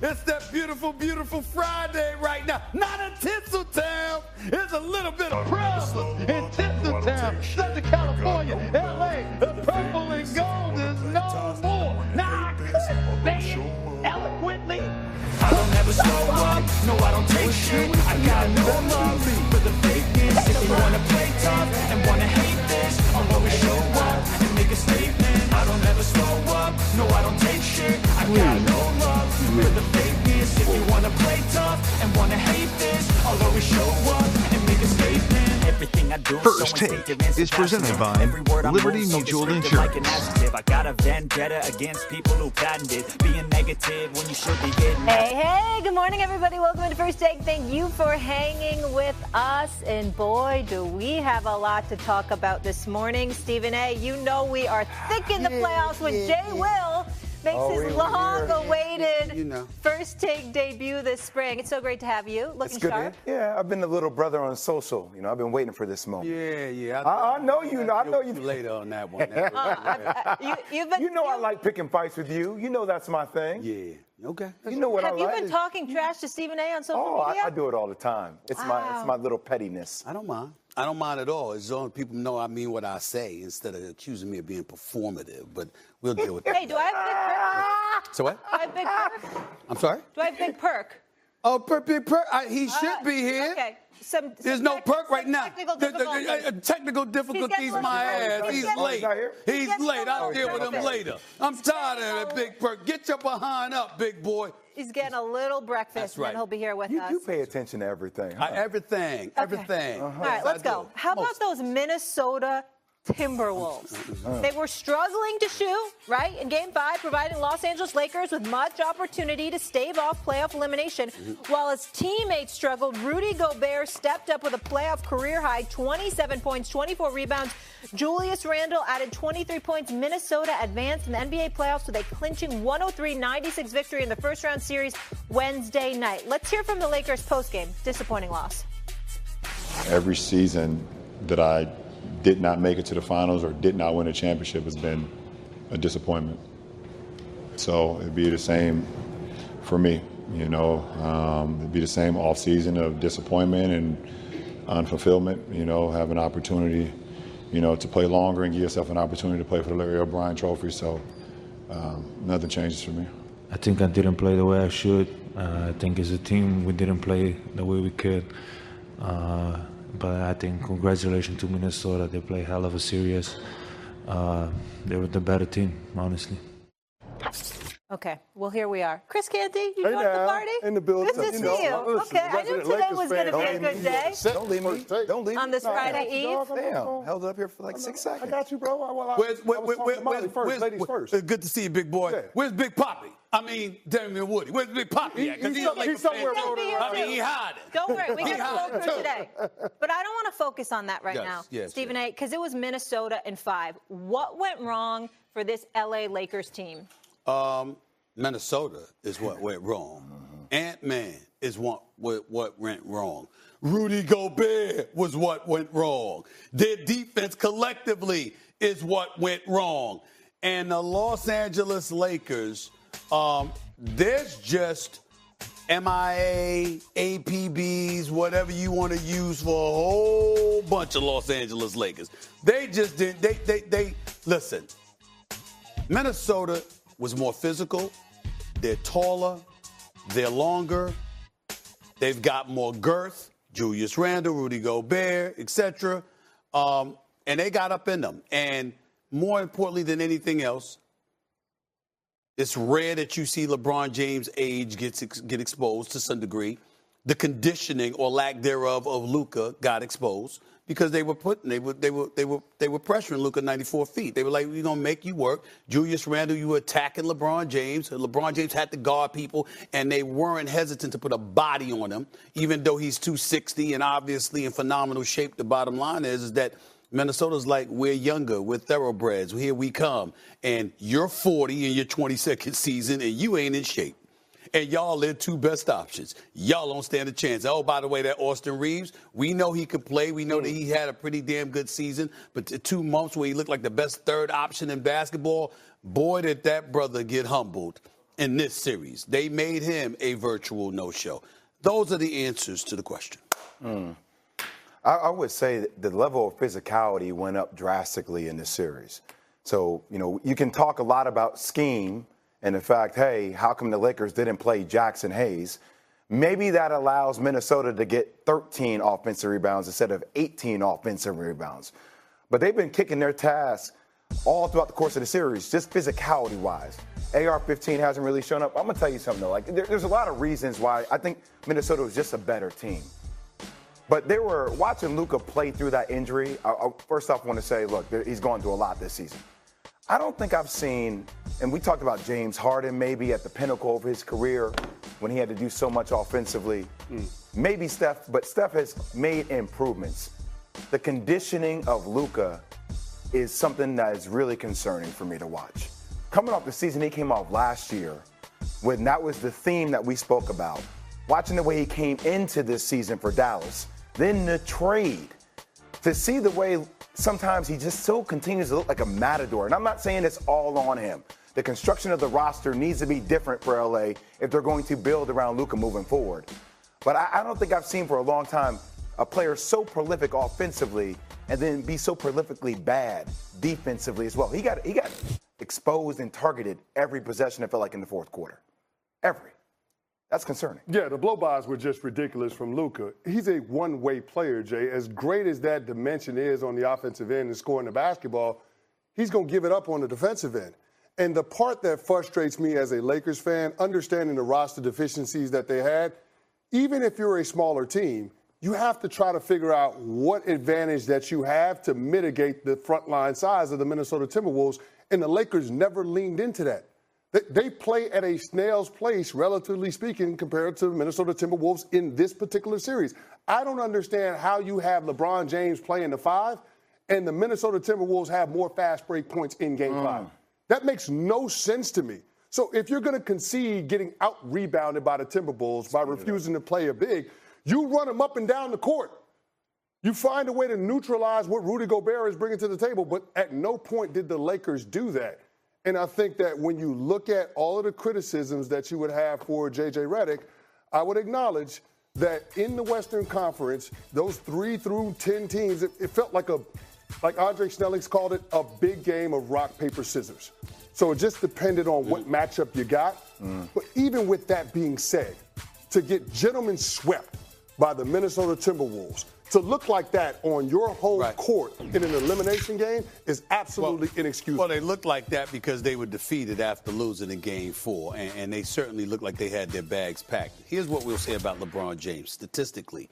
It's that beautiful, beautiful Friday right now. Not in Tinseltown. It's a little bit of problem in Tinseltown, Southern California, LA. The purple and gold is no more. Now I could say it eloquently. I don't ever slow up, no I don't take shit. I got no love for the fakeness. If you wanna play tough and wanna hate this, I'll always show up and make a statement. I don't ever slow up, no I don't take shit. I got no love for the fakeness. If you wanna play tough and wanna hate this, I'll always show up and make a statement. Everything I do First Take is presented by Liberty Mutual Insurance. I got a vendetta against people who patented being negative when you should be getting. Hey, good morning, everybody. Welcome to First Take. Thank you for hanging with us. And boy, do we have a lot to talk about this morning. Stephen A., you know we are thick in the playoffs when Jay Will makes his long-awaited First Take debut this spring. It's so great to have you. Looking sharp. Yeah, I've been the little brother on social. You know, I've been waiting for this moment. Yeah. I know you know. I know you. Later on that one. I like picking fights with you. You know that's my thing. Yeah. Okay. You know what I like. Have you been talking trash to Stephen A. on social media? I do it all the time. It's my little pettiness. I don't mind. I don't mind at all. As long as people know I mean what I say instead of accusing me of being performative. But we'll deal with that. Hey, do I have big perk? So what? Do I have big perk? I'm sorry? Do I have big perk? Oh, big perk. He should be here. Okay. There's no perk right now. Technical difficulties, my ass. He's late. He's late. I'll deal with him later. I'm tired of that big perk. Get your behind up, big boy. He's getting a little breakfast, That's right. and he'll be here with us. You pay attention to everything. Huh? Everything. Okay. All right, let's go. How about those Minnesota Timberwolves? They were struggling to shoot, right, in Game 5, providing Los Angeles Lakers with much opportunity to stave off playoff elimination. While his teammates struggled, Rudy Gobert stepped up with a playoff career-high 27 points, 24 rebounds. Julius Randle added 23 points. Minnesota advanced in the NBA playoffs with a clinching 103-96 victory in the first-round series Wednesday night. Let's hear from the Lakers postgame. Disappointing loss. Every season that I did not make it to the finals or did not win a championship has been a disappointment. So it'd be the same for me, you know. It'd be the same off season of disappointment and unfulfillment, you know, have an opportunity, you know, to play longer and give yourself an opportunity to play for the Larry O'Brien Trophy. So nothing changes for me. I think I didn't play the way I should. I think as a team we didn't play the way we could. But I think congratulations to Minnesota. They play hell of a series. They were the better team, honestly. Okay, well, here we are. Chris Canty, you joined the party? In the building. Good to see you. Okay, I knew today was going to be a good day. Don't leave me. Don't leave me. On this Friday Eve. Damn, held it up here for like 6 seconds. I got you, bro. Ladies first. Good to see you, big boy. Yeah. Where's Big Poppy? I mean, Damian Woody. Where's Big Poppy at? Because he's somewhere. I mean, he hiding. Don't worry, we got to go through today. But I don't want to focus on that right now, yes, Stephen A., because it was Minnesota in 5. What went wrong for this L.A. Lakers team? Minnesota is what went wrong. Ant-Man is what went wrong. Rudy Gobert was what went wrong. Their defense collectively is what went wrong. And the Los Angeles Lakers, there's just MIA, APBs, whatever you want to use for a whole bunch of Los Angeles Lakers. They just didn't, they listen, Minnesota was more physical. They're taller. They're longer. They've got more girth. Julius Randle, Rudy Gobert, etc. And they got up in them. And more importantly than anything else, it's rare that you see LeBron James' age get exposed to some degree. The conditioning or lack thereof of Luka got exposed because they were pressuring Luka 94 feet. They were like, we're gonna make you work. Julius Randle, you were attacking LeBron James. LeBron James had to guard people, and they weren't hesitant to put a body on him, even though he's 260 and obviously in phenomenal shape. The bottom line is that Minnesota's like, we're younger, we're thoroughbreds, here we come. And you're 40 in your 22nd season, and you ain't in shape. And y'all are two best options. Y'all don't stand a chance. Oh, by the way, that Austin Reeves, we know he could play. We know that he had a pretty damn good season. But 2 months where he looked like the best third option in basketball, boy, did that brother get humbled. in this series. They made him a virtual no-show. Those are the answers to the question. I would say that the level of physicality went up drastically in this series. So, you can talk a lot about scheme and the fact, hey, how come the Lakers didn't play Jackson Hayes? Maybe that allows Minnesota to get 13 offensive rebounds instead of 18 offensive rebounds. But they've been kicking their task all throughout the course of the series, just physicality-wise. AR-15 hasn't really shown up. I'm going to tell you something, though. There's a lot of reasons why I think Minnesota was just a better team. But they were watching Luka play through that injury. I first off want to say, look, he's going through a lot this season. I don't think I've seen, and we talked about James Harden maybe at the pinnacle of his career when he had to do so much offensively. Maybe Steph, but Steph has made improvements. The conditioning of Luka is something that is really concerning for me to watch. Coming off the season he came off last year, when that was the theme that we spoke about. Watching the way he came into this season for Dallas, then the trade, to see the way sometimes he just so continues to look like a matador. And I'm not saying it's all on him. The construction of the roster needs to be different for LA if they're going to build around Luka moving forward. But I don't think I've seen for a long time a player so prolific offensively and then be so prolifically bad defensively as well. He got exposed and targeted every possession, it felt like, in the fourth quarter. Every. That's concerning. Yeah, the blow-bys were just ridiculous from Luka. He's a one-way player, Jay. As great as that dimension is on the offensive end and scoring the basketball, he's going to give it up on the defensive end. And the part that frustrates me as a Lakers fan, understanding the roster deficiencies that they had, even if you're a smaller team, you have to try to figure out what advantage that you have to mitigate the frontline size of the Minnesota Timberwolves, and the Lakers never leaned into that. They play at a snail's pace, relatively speaking, compared to Minnesota Timberwolves in this particular series. I don't understand how you have LeBron James playing the 5 and the Minnesota Timberwolves have more fast break points in Game 5. That makes no sense to me. So if you're going to concede getting out-rebounded by the Timberwolves by refusing to play a big, you run them up and down the court. You find a way to neutralize what Rudy Gobert is bringing to the table, but at no point did the Lakers do that. And I think that when you look at all of the criticisms that you would have for J.J. Redick, I would acknowledge that in the Western Conference, those 3 through 10 teams, it felt like Andre Snelling's called it, a big game of rock, paper, scissors. So it just depended on what matchup you got. But even with that being said, to get gentlemen swept by the Minnesota Timberwolves, to look like that on your home court in an elimination game is absolutely inexcusable. Well, they looked like that because they were defeated after losing in Game 4, and they certainly looked like they had their bags packed. Here's what we'll say about LeBron James. Statistically,